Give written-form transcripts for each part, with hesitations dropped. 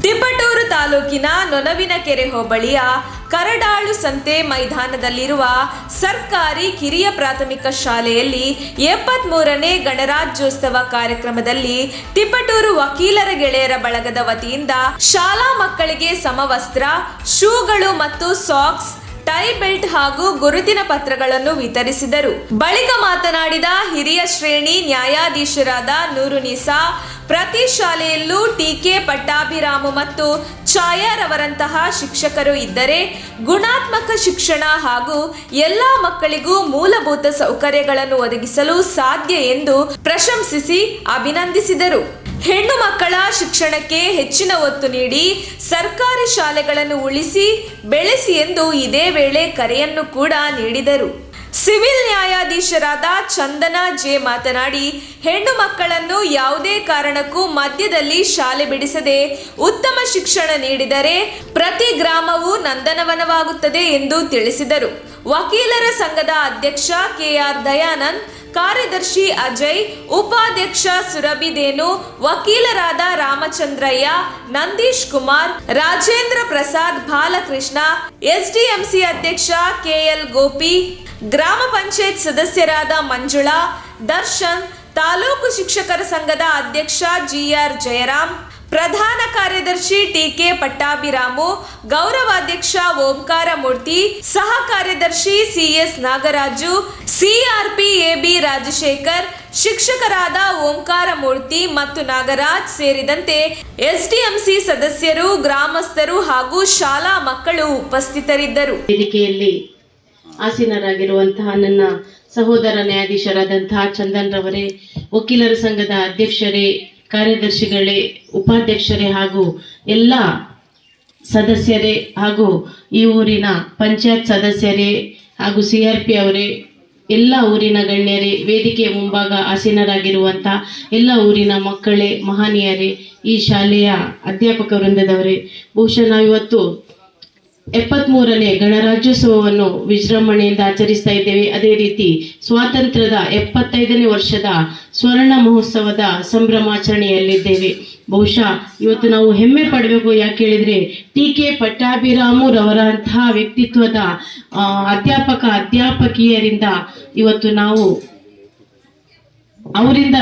ತಿಪಟೂರು ತಾಲೂಕಿನ ನೊನವಿನಕೆರೆ ಹೋಬಳಿಯ ಕರಡಾಳು ಸಂತೆ ಮೈದಾನದಲ್ಲಿರುವ ಸರ್ಕಾರಿ ಕಿರಿಯ ಪ್ರಾಥಮಿಕ ಶಾಲೆಯಲ್ಲಿ 73ನೇ ಗಣರಾಜ್ಯೋತ್ಸವ ಕಾರ್ಯಕ್ರಮದಲ್ಲಿ ತಿಪಟೂರು ವಕೀಲರ ಗೆಳೆಯರ ಬಳಗದ ವತಿಯಿಂದ ಶಾಲಾ ಮಕ್ಕಳಿಗೆ ಸಮವಸ್ತ್ರ, ಶೂಗಳು ಮತ್ತು ಸಾಕ್ಸ್, ಟೈ ಬೆಲ್ಟ್ ಹಾಗೂ ಗುರುತಿನ ಪತ್ರಗಳನ್ನು ವಿತರಿಸಿದರು. ಬಳಿಕ ಮಾತನಾಡಿದ ಹಿರಿಯ ಶ್ರೇಣಿ ನ್ಯಾಯಾಧೀಶರಾದ ನೂರುನಿಸಾ, ಪ್ರತಿ ಶಾಲೆಯಲ್ಲೂ ಟಿ.ಕೆ. ಪಟ್ಟಾಭಿರಾಮು ಮತ್ತು ಛಾಯಾರವರಂತಹ ಶಿಕ್ಷಕರು ಇದ್ದರೆ ಗುಣಾತ್ಮಕ ಶಿಕ್ಷಣ ಹಾಗೂ ಎಲ್ಲಾ ಮಕ್ಕಳಿಗೂ ಮೂಲಭೂತ ಸೌಕರ್ಯಗಳನ್ನು ಒದಗಿಸಲು ಸಾಧ್ಯ ಎಂದು ಪ್ರಶಂಸಿಸಿ ಅಭಿನಂದಿಸಿದರು. ಹೆಣ್ಣು ಮಕ್ಕಳ ಶಿಕ್ಷಣಕ್ಕೆ ಹೆಚ್ಚಿನ ಒತ್ತು ನೀಡಿ ಸರ್ಕಾರಿ ಶಾಲೆಗಳನ್ನು ಉಳಿಸಿ ಬೆಳೆಸಿ ಎಂದು ಇದೇ ವೇಳೆ ಕರೆಯನ್ನು ಕೂಡ ನೀಡಿದರು. ಸಿವಿಲ್ ನ್ಯಾಯಾಧೀಶರಾದ ಚಂದನಾ ಜೆ ಮಾತನಾಡಿ, ಹೆಣ್ಣು ಮಕ್ಕಳನ್ನು ಯಾವುದೇ ಕಾರಣಕ್ಕೂ ಮಧ್ಯದಲ್ಲಿ ಶಾಲೆ ಬಿಡಿಸದೆ ಉತ್ತಮ ಶಿಕ್ಷಣ ನೀಡಿದರೆ ಪ್ರತಿ ಗ್ರಾಮವೂ ನಂದನವನವಾಗುತ್ತದೆ ಎಂದು ತಿಳಿಸಿದರು. ವಕೀಲರ ಸಂಘದ ಅಧ್ಯಕ್ಷ ಕೆಆರ್ ದಯಾನಂದ್, ಕಾರ್ಯದರ್ಶಿ ಅಜಯ್, ಉಪಾಧ್ಯಕ್ಷ ಸುರಭಿದೇನು, ವಕೀಲರಾದ ರಾಮಚಂದ್ರಯ್ಯ, ನಂದೀಶ್ ಕುಮಾರ್, ರಾಜೇಂದ್ರ ಪ್ರಸಾದ್, ಬಾಲಕೃಷ್ಣ, ಎಸ್ಡಿಎಂಸಿ ಅಧ್ಯಕ್ಷ ಕೆಎಲ್ ಗೋಪಿ, ಗ್ರಾಮ ಪಂಚಾಯತ್ ಸದಸ್ಯರಾದ ಮಂಜುಳಾ, ದರ್ಶನ್, ತಾಲೂಕು ಶಿಕ್ಷಕರ ಸಂಘದ ಅಧ್ಯಕ್ಷ ಜಿಆರ್ ಜಯರಾಮ್, ಪ್ರಧಾನ ಕಾರ್ಯದರ್ಶಿ ಟಿ.ಕೆ. ಪಟ್ಟಾಭಿರಾಮು, ಗೌರವಾಧ್ಯಕ್ಷ ಓಂಕಾರ ಮೂರ್ತಿ, ಸಹ ಕಾರ್ಯದರ್ಶಿ CS Nagaraju, CRP AB Rajashekhar, ಶಿಕ್ಷಕರಾದ ಓಂಕಾರ ಮೂರ್ತಿ ಮತ್ತು ನಾಗರಾಜ್ ಸೇರಿದಂತೆ ಎಸ್ಡಿಎಂಸಿ ಸದಸ್ಯರು, ಗ್ರಾಮಸ್ಥರು ಹಾಗೂ ಶಾಲಾ ಮಕ್ಕಳು ಉಪಸ್ಥಿತರಿದ್ದರು. ವೇದಿಕೆಯಲ್ಲಿ ಆಸೀನರಾಗಿರುವಂತಹ ನನ್ನ ಸಹೋದರ ನ್ಯಾಯಾಧೀಶರಾದಂತಹ ಚಂದನ್ ರವರೇ, ವಕೀಲರ ಸಂಘದ ಅಧ್ಯಕ್ಷರೇ, ಕಾರ್ಯದರ್ಶಿಗಳೇ, ಉಪಾಧ್ಯಕ್ಷರೇ ಹಾಗೂ ಎಲ್ಲ ಸದಸ್ಯರೇ ಹಾಗೂ ಈ ಊರಿನ ಪಂಚಾಯತ್ ಸದಸ್ಯರೇ ಹಾಗೂ ಸಿಆರ್ಪಿ ಅವರೇ, ಎಲ್ಲ ಊರಿನ ಗಣ್ಯರೇ, ವೇದಿಕೆಯ ಮುಂಭಾಗ ಆಸೀನರಾಗಿರುವಂಥ ಎಲ್ಲ ಊರಿನ ಮಕ್ಕಳೇ, ಮಹನೀಯರೇ, ಈ ಶಾಲೆಯ ಅಧ್ಯಾಪಕ ವೃಂದದವರೇ, ಬಹುಶಃ ನಾವಿವತ್ತು 73ನೇ ಗಣರಾಜ್ಯೋತ್ಸವವನ್ನು ವಿಜೃಂಭಣೆಯಿಂದ ಆಚರಿಸ್ತಾ ಇದ್ದೇವೆ. ಅದೇ ರೀತಿ ಸ್ವಾತಂತ್ರ್ಯದ 75ನೇ ವರ್ಷದ ಸ್ವರ್ಣ ಮಹೋತ್ಸವದ ಸಂಭ್ರಮಾಚರಣೆಯಲ್ಲಿದ್ದೇವೆ. ಬಹುಶಃ ಇವತ್ತು ನಾವು ಹೆಮ್ಮೆ ಪಡಬೇಕು. ಯಾಕೆ ಹೇಳಿದ್ರೆ ಟಿ.ಕೆ. ಪಟ್ಟಾಭಿರಾಮು ರವರಂತಹ ವ್ಯಕ್ತಿತ್ವದ ಅಧ್ಯಾಪಕಿಯರಿಂದ ಇವತ್ತು ನಾವು ಅವರಿಂದ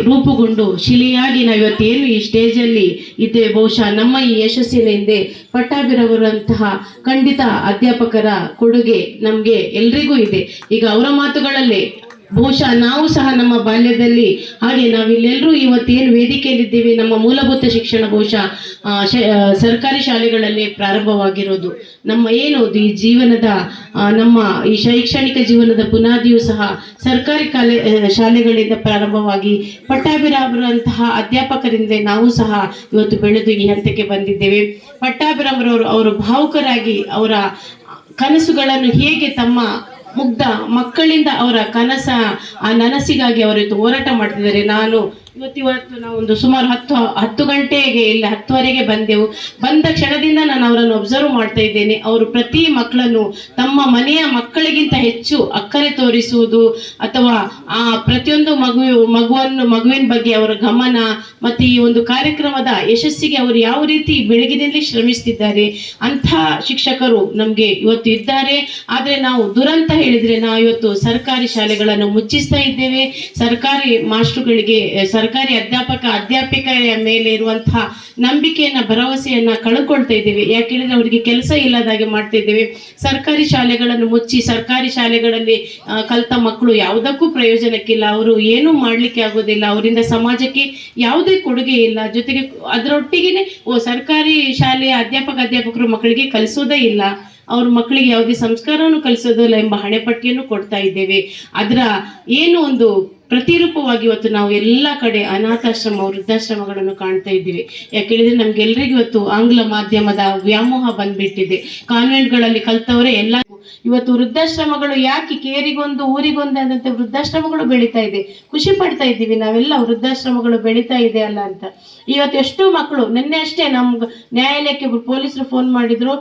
ರೂಪುಗೊಂಡು ಶಿಲೆಯಾಗಿ ನಾವು ಇವತ್ತೇನು ಈ ಸ್ಟೇಜಲ್ಲಿ ಇದ್ದೇವೆ. ಬಹುಶಃ ನಮ್ಮ ಈ ಯಶಸ್ಸಿನ ಹಿಂದೆ ಪಟ್ಟಾಭಿರವರಂತಹ ಖಂಡಿತ ಅಧ್ಯಾಪಕರ ಕೊಡುಗೆ ನಮಗೆ ಎಲ್ರಿಗೂ ಇದೆ. ಈಗ ಅವರ ಮಾತುಗಳಲ್ಲೇ ಬಹುಶಃ ನಾವು ಸಹ ನಮ್ಮ ಬಾಲ್ಯದಲ್ಲಿ ಹಾಗೆ ನಾವಿಲ್ಲೆಲ್ಲರೂ ಇವತ್ತೇನು ವೇದಿಕೆಯಲ್ಲಿದ್ದೇವೆ, ನಮ್ಮ ಮೂಲಭೂತ ಶಿಕ್ಷಣ ಬಹುಶಃ ಸರ್ಕಾರಿ ಶಾಲೆಗಳಲ್ಲಿ ಪ್ರಾರಂಭವಾಗಿರೋದು. ನಮ್ಮ ಏನು ಈ ಜೀವನದ ನಮ್ಮ ಈ ಶೈಕ್ಷಣಿಕ ಜೀವನದ ಬುನಾದಿಯು ಸಹ ಸರ್ಕಾರಿ ಶಾಲೆಗಳಿಂದ ಪ್ರಾರಂಭವಾಗಿ ಪಟ್ಟಾಭಿರಾಮರಂತಹ ಅಧ್ಯಾಪಕರಿಂದ ನಾವು ಸಹ ಇವತ್ತು ಬೆಳೆದು ಈ ಹಂತಕ್ಕೆ ಬಂದಿದ್ದೇವೆ. ಪಟ್ಟಾಭಿರಾಮರವರು ಅವರು ಭಾವುಕರಾಗಿ ಅವರ ಕನಸುಗಳನ್ನು ಹೇಗೆ ತಮ್ಮ ಮುಗ್ಧ ಮಕ್ಕಳಿಂದ ಅವರ ಆ ನನಸಿಗಾಗಿ ಅವರು ಹೋರಾಟ ಮಾಡ್ತಿದ್ದಾರೆ. ಇವತ್ತು ನಾವು ಒಂದು ಸುಮಾರು 10 ಗಂಟೆಗೆ ಇಲ್ಲ 10ವರೆಗೆ ಬಂದೆವು. ಬಂದ ಕ್ಷಣದಿಂದ ನಾನು ಅವರನ್ನು ಅಬ್ಸರ್ವ್ ಮಾಡ್ತಾ ಇದ್ದೇನೆ. ಅವರು ಪ್ರತಿ ಮಕ್ಕಳನ್ನು ತಮ್ಮ ಮನೆಯ ಮಕ್ಕಳಿಗಿಂತ ಹೆಚ್ಚು ಅಕ್ಕರೆ ತೋರಿಸುವುದು ಅಥವಾ ಆ ಪ್ರತಿಯೊಂದು ಮಗುವಿನ ಬಗ್ಗೆ ಅವರ ಗಮನ ಮತ್ತೆ ಈ ಒಂದು ಕಾರ್ಯಕ್ರಮದ ಯಶಸ್ಸಿಗೆ ಅವರು ಯಾವ ರೀತಿ ಬೆಳಗಿನಲ್ಲಿ ಶ್ರಮಿಸ್ತಿದ್ದಾರೆ ಅಂಥ ಶಿಕ್ಷಕರು ನಮ್ಗೆ ಇವತ್ತು ಇದ್ದಾರೆ. ಆದ್ರೆ ನಾವು ದುರಂತ ಹೇಳಿದ್ರೆ ನಾವು ಇವತ್ತು ಸರ್ಕಾರಿ ಶಾಲೆಗಳನ್ನು ಮುಚ್ಚಿಸ್ತಾ ಇದ್ದೇವೆ. ಸರ್ಕಾರಿ ಮಾಸ್ಟರ್ಗಳಿಗೆ ಸರ್ಕಾರಿ ಅಧ್ಯಾಪಕರ ಮೇಲೆ ಇರುವಂತಹ ನಂಬಿಕೆಯನ್ನ ಭರವಸೆಯನ್ನ ಕಳ್ಕೊಳ್ತಾ ಇದ್ದೇವೆ. ಯಾಕೆ ಹೇಳಿದ್ರೆ ಅವರಿಗೆ ಕೆಲಸ ಇಲ್ಲದಾಗೆ ಮಾಡ್ತಾ ಇದ್ದೇವೆ. ಸರ್ಕಾರಿ ಶಾಲೆಗಳನ್ನು ಮುಚ್ಚಿ ಸರ್ಕಾರಿ ಶಾಲೆಗಳಲ್ಲಿ ಕಲಿತ ಮಕ್ಕಳು ಯಾವುದಕ್ಕೂ ಪ್ರಯೋಜನಕ್ಕಿಲ್ಲ. ಅವರು ಏನೂ ಮಾಡ್ಲಿಕ್ಕೆ ಆಗೋದಿಲ್ಲ. ಅವರಿಂದ ಸಮಾಜಕ್ಕೆ ಯಾವುದೇ ಕೊಡುಗೆ ಇಲ್ಲ. ಜೊತೆಗೆ ಅದರೊಟ್ಟಿಗೆನೆ ಸರ್ಕಾರಿ ಶಾಲೆಯ ಅಧ್ಯಾಪಕರು ಮಕ್ಕಳಿಗೆ ಕಲಿಸೋದೇ ಇಲ್ಲ. ಅವ್ರ ಮಕ್ಕಳಿಗೆ ಯಾವುದೇ ಸಂಸ್ಕಾರವನ್ನು ಕಲಿಸೋದಿಲ್ಲ ಎಂಬ ಹಣೆಪಟ್ಟಿಯನ್ನು ಕೊಡ್ತಾ ಇದ್ದೇವೆ. ಅದರ ಏನು ಒಂದು ಪ್ರತಿರೂಪವಾಗಿ ಇವತ್ತು ನಾವು ಎಲ್ಲ ಕಡೆ ಅನಾಥಾಶ್ರಮ, ವೃದ್ಧಾಶ್ರಮಗಳನ್ನು ಕಾಣ್ತಾ ಇದ್ದೀವಿ. ಯಾಕೆ ಹೇಳಿದ್ರೆ ನಮ್ಗೆಲ್ರಿಗೂ ಇವತ್ತು ಆಂಗ್ಲ ಮಾಧ್ಯಮದ ವ್ಯಾಮೋಹ ಬಂದ್ಬಿಟ್ಟಿದೆ. ಕಾನ್ವೆಂಟ್ಗಳಲ್ಲಿ ಕಲ್ತವರೇ ಎಲ್ಲ ಇವತ್ತು ವೃದ್ಧಾಶ್ರಮಗಳು ಯಾಕೆ ಕೇರಿಗೊಂದು ಊರಿಗೊಂದು ಅನ್ನಂತೆ ವೃದ್ಧಾಶ್ರಮಗಳು ಬೆಳೀತಾ ಇದೆ. ಖುಷಿ ಪಡ್ತಾ ಇದ್ದೀವಿ ನಾವೆಲ್ಲ ವೃದ್ಧಾಶ್ರಮಗಳು ಬೆಳೀತಾ ಇದೆ ಅಲ್ಲ ಅಂತ. ಇವತ್ತು ಎಷ್ಟೋ ಮಕ್ಕಳು ನಿನ್ನೆ ಅಷ್ಟೇ ನಮ್ಗೆ ನ್ಯಾಯಾಲಯಕ್ಕೆ ಪೊಲೀಸರು ಫೋನ್ ಮಾಡಿದ್ರು,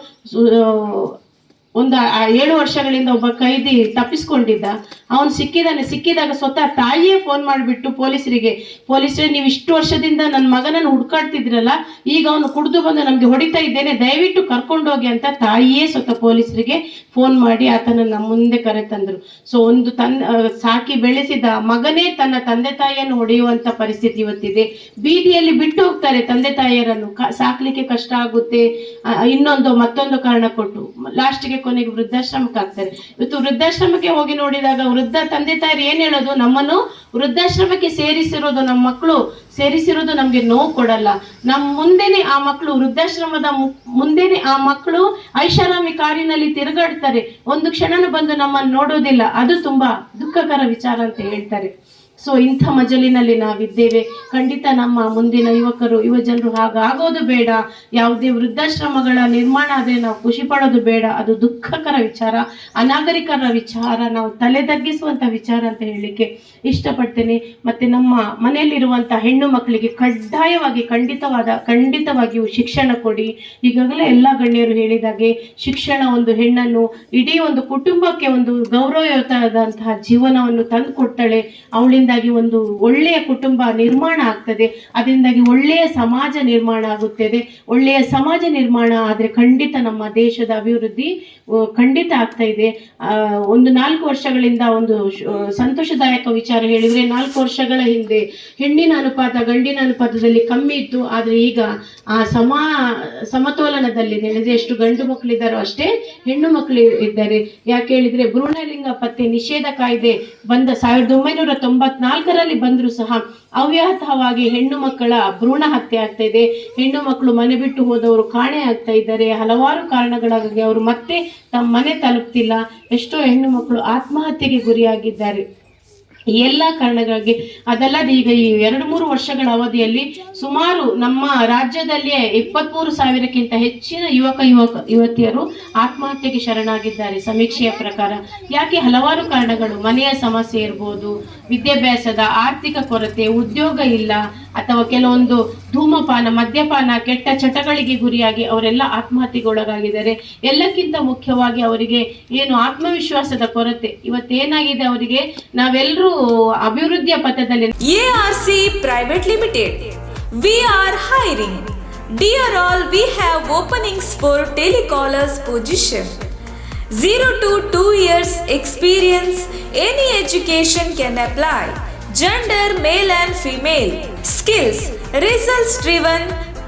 ಒಂದು 7 ವರ್ಷಗಳಿಂದ ಒಬ್ಬ ಕೈದಿ ತಪ್ಪಿಸ್ಕೊಂಡಿದ್ದ. ಅವನು ಸಿಕ್ಕಿದಾಗ ಸ್ವತಃ ತಾಯಿಯೇ ಫೋನ್ ಮಾಡಿಬಿಟ್ಟು ಪೊಲೀಸರೇ, ನೀವು ಇಷ್ಟು ವರ್ಷದಿಂದ ನನ್ನ ಮಗನನ್ನು ಹುಡ್ಕಾಡ್ತಿದ್ರಲ್ಲ, ಈಗ ಅವನು ಕುಡಿದು ಬಂದು ನಮ್ಗೆ ಹೊಡಿತಾ ಇದ್ದೇನೆ, ದಯವಿಟ್ಟು ಕರ್ಕೊಂಡೋಗಿ ಅಂತ ತಾಯಿಯೇ ಸ್ವತಃ ಪೊಲೀಸರಿಗೆ ಫೋನ್ ಮಾಡಿ ಆತನನ್ನ ಮುಂದೆ ಕರೆತಂದ್ರು. ಸೊ ಒಂದು ಸಾಕಿ ಬೆಳೆಸಿದ ಮಗನೇ ತನ್ನ ತಂದೆ ತಾಯಿಯನ್ನು ಹೊಡೆಯುವಂತ ಪರಿಸ್ಥಿತಿ ಇವತ್ತಿದೆ. ಬೀದಿಯಲ್ಲಿ ಬಿಟ್ಟು ಹೋಗ್ತಾರೆ ತಂದೆ ತಾಯಿಯರನ್ನು, ಸಾಕ್ಲಿಕ್ಕೆ ಕಷ್ಟ ಆಗುತ್ತೆ, ಮತ್ತೊಂದು ಕಾರಣ ಕೊಟ್ಟು ಲಾಸ್ಟ್ಗೆ ಕೊನೆಗೆ ವೃದ್ಧಾಶ್ರಮಕ್ಕೆ ಹಾಕ್ತಾರೆ. ಇವತ್ತು ವೃದ್ಧಾಶ್ರಮಕ್ಕೆ ಹೋಗಿ ನೋಡಿದಾಗ ವೃದ್ಧ ತಂದೆ ತಾಯಿರು ಏನ್ ಹೇಳೋದು, ನಮ್ಮನ್ನು ವೃದ್ಧಾಶ್ರಮಕ್ಕೆ ಸೇರಿಸಿರೋದು, ನಮ್ಮ ಮಕ್ಕಳು ಸೇರಿಸಿರೋದು ನಮ್ಗೆ ನೋವು ಕೊಡಲ್ಲ, ನಮ್ಮ ಮುಂದೆನೆ ಆ ಮಕ್ಕಳು ವೃದ್ಧಾಶ್ರಮದ ಮುಂದೆನೆ ಆ ಮಕ್ಕಳು ಐಷಾರಾಮಿ ಕಾರಿನಲ್ಲಿ ತಿರುಗಾಡ್ತಾರೆ, ಒಂದು ಕ್ಷಣನೂ ಬಂದು ನಮ್ಮನ್ನು ನೋಡೋದಿಲ್ಲ. ಅದು ತುಂಬಾ ದುಃಖಕರ ವಿಚಾರ ಅಂತ ಹೇಳ್ತಾರೆ. ಸೊ ಇಂಥ ಮಜಲಿನಲ್ಲಿ ನಾವಿದ್ದೇವೆ. ಖಂಡಿತ ನಮ್ಮ ಮುಂದಿನ ಯುವಜನರು ಹಾಗಾಗೋದು ಬೇಡ. ಯಾವುದೇ ವೃದ್ಧಾಶ್ರಮಗಳ ನಿರ್ಮಾಣ ಆದರೆ ನಾವು ಖುಷಿ ಪಡೋದು ಬೇಡ. ಅದು ದುಃಖಕರ ವಿಚಾರ, ಅನಾಗರಿಕರ ವಿಚಾರ, ನಾವು ತಲೆದಗ್ಗಿಸುವಂತ ವಿಚಾರ ಅಂತ ಹೇಳಲಿಕ್ಕೆ ಇಷ್ಟಪಡ್ತೇನೆ. ಮತ್ತೆ ನಮ್ಮ ಮನೆಯಲ್ಲಿರುವಂತಹ ಹೆಣ್ಣು ಮಕ್ಕಳಿಗೆ ಖಂಡಿತವಾಗಿಯೂ ಶಿಕ್ಷಣ ಕೊಡಿ. ಈಗಾಗಲೇ ಎಲ್ಲ ಗಣ್ಯರು ಹೇಳಿದಾಗೆ ಶಿಕ್ಷಣ ಒಂದು ಹೆಣ್ಣನ್ನು ಇಡೀ ಒಂದು ಕುಟುಂಬಕ್ಕೆ ಒಂದು ಗೌರವಯುತವಾದಂತಹ ಜೀವನವನ್ನು ತಂದು ಕೊಡ್ತಾಳೆ. ಅವಳಿಂದ ಒಂದು ಒಳ್ಳೆಯ ಕುಟುಂಬ ನಿರ್ಮಾಣ ಆಗ್ತದೆ, ಅದರಿಂದಾಗಿ ಒಳ್ಳೆಯ ಸಮಾಜ ನಿರ್ಮಾಣ ಆಗುತ್ತದೆ. ಒಳ್ಳೆಯ ಸಮಾಜ ನಿರ್ಮಾಣ ಆದರೆ ಖಂಡಿತ ನಮ್ಮ ದೇಶದ ಅಭಿವೃದ್ಧಿ ಖಂಡಿತ ಆಗ್ತಾ ಇದೆ. ಒಂದು 4 ವರ್ಷಗಳಿಂದ ಒಂದು ಸಂತೋಷದಾಯಕ ವಿಚಾರ ಹೇಳಿದ್ರೆ, 4 ವರ್ಷಗಳ ಹಿಂದೆ ಹೆಣ್ಣಿನ ಅನುಪಾತ ಗಂಡಿನ ಅನುಪಾತದಲ್ಲಿ ಕಮ್ಮಿ ಇತ್ತು, ಆದರೆ ಈಗ ಆ ಸಮತೋಲನದಲ್ಲಿ ಎಷ್ಟು ಗಂಡು ಮಕ್ಕಳಿದ್ದಾರೋ ಅಷ್ಟೇ ಹೆಣ್ಣು ಮಕ್ಕಳು ಇದ್ದಾರೆ. ಯಾಕೆ ಹೇಳಿದ್ರೆ, ಭ್ರೂಣಲಿಂಗ ಪತ್ತೆ ನಿಷೇಧ ಕಾಯ್ದೆ ಬಂದ 1994ರಲ್ಲಿ ಬಂದರೂ ಸಹ ಅವ್ಯಾಹತವಾಗಿ ಹೆಣ್ಣು ಮಕ್ಕಳ ಭ್ರೂಣ ಹತ್ಯೆ ಆಗ್ತಾ ಇದೆ. ಹೆಣ್ಣು ಮಕ್ಕಳು ಮನೆ ಬಿಟ್ಟು ಹೋದವರು ಕಾಣೆ ಆಗ್ತಾ ಇದ್ದಾರೆ. ಹಲವಾರು ಕಾರಣಗಳಾಗಿ ಅವರು ಮತ್ತೆ ತಮ್ಮ ಮನೆ ತಲುಪ್ತಿಲ್ಲ. ಎಷ್ಟೋ ಹೆಣ್ಣು ಮಕ್ಕಳು ಆತ್ಮಹತ್ಯೆಗೆ ಗುರಿಯಾಗಿದ್ದಾರೆ. ಈ ಎಲ್ಲ ಕಾರಣಗಳಿಗೆ ಅದಲ್ಲದೆ ಈಗ ಈ 2-3 ವರ್ಷಗಳ ಅವಧಿಯಲ್ಲಿ ಸುಮಾರು ನಮ್ಮ ರಾಜ್ಯದಲ್ಲಿಯೇ 23,000ಕ್ಕಿಂತ ಹೆಚ್ಚಿನ ಯುವತಿಯರು ಆತ್ಮಹತ್ಯೆಗೆ ಶರಣಾಗಿದ್ದಾರೆ ಸಮೀಕ್ಷೆಯ ಪ್ರಕಾರ. ಯಾಕೆ? ಹಲವಾರು ಕಾರಣಗಳು, ಮನೆಯ ಸಮಸ್ಯೆ ಇರ್ಬೋದು, ವಿದ್ಯಾಭ್ಯಾಸದ ಆರ್ಥಿಕ ಕೊರತೆ, ಉದ್ಯೋಗ ಇಲ್ಲ, ಅಥವಾ ಕೆಲವೊಂದು ಧೂಮಪಾನ, ಮದ್ಯಪಾನ, ಕೆಟ್ಟ ಚಟಗಳಿಗೆ ಗುರಿಯಾಗಿ ಅವರೆಲ್ಲ ಆತ್ಮಹತ್ಯೆಗೊಳಗಾಗಿದ್ದಾರೆ. ಎಲ್ಲಕ್ಕಿಂತ ಮುಖ್ಯವಾಗಿ ಅವರಿಗೆ ಏನು ಆತ್ಮವಿಶ್ವಾಸದ ಕೊರತೆ. ಇವತ್ತೇನಾಗಿದೆ ಅವರಿಗೆ, ನಾವೆಲ್ಲರೂ ಅಭಿವೃದ್ಧಿಯ ಪಥದಲ್ಲಿ. ARC Private Limited, we are hiring. Dear all, we have openings for telecallers position. 0 to 2 years experience, any education can apply. Gender male and female. Skills: results driven,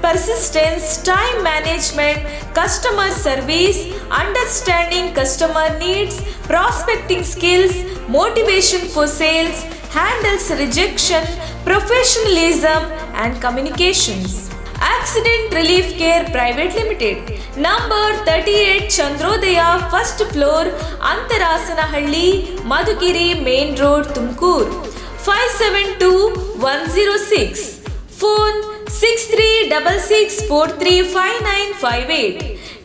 persistence, time management, customer service, understanding customer needs, prospecting skills, motivation for sales, handles rejection, professionalism and communications. Accident Relief Care Private Limited, number 38 Chandrodaya, first floor, Antarasanahಳ್ಳಿ, Madhugiri Main Road, Tumkur, 572106. Phone 6366435958,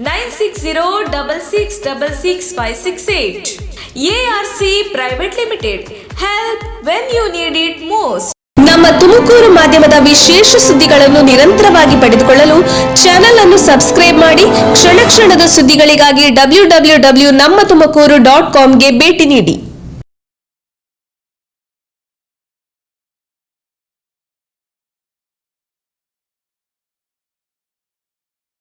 9606666568. ARC Private Limited, help when you need it most. ನಮ್ಮ ತುಮಕೂರು ಮಾಧ್ಯಮದ ವಿಶೇಷ ಸುದ್ದಿಗಳನ್ನು ನಿರಂತರವಾಗಿ ಪಡೆದುಕೊಳ್ಳಲು channel ಅನ್ನು subscribe ಮಾಡಿ. ಕ್ಷಣ ಕ್ಷಣದ ಸುದ್ದಿಗಳಿಗಾಗಿ www.nammathumakuru.com ಗೆ ಭೇಟಿ ನೀಡಿ.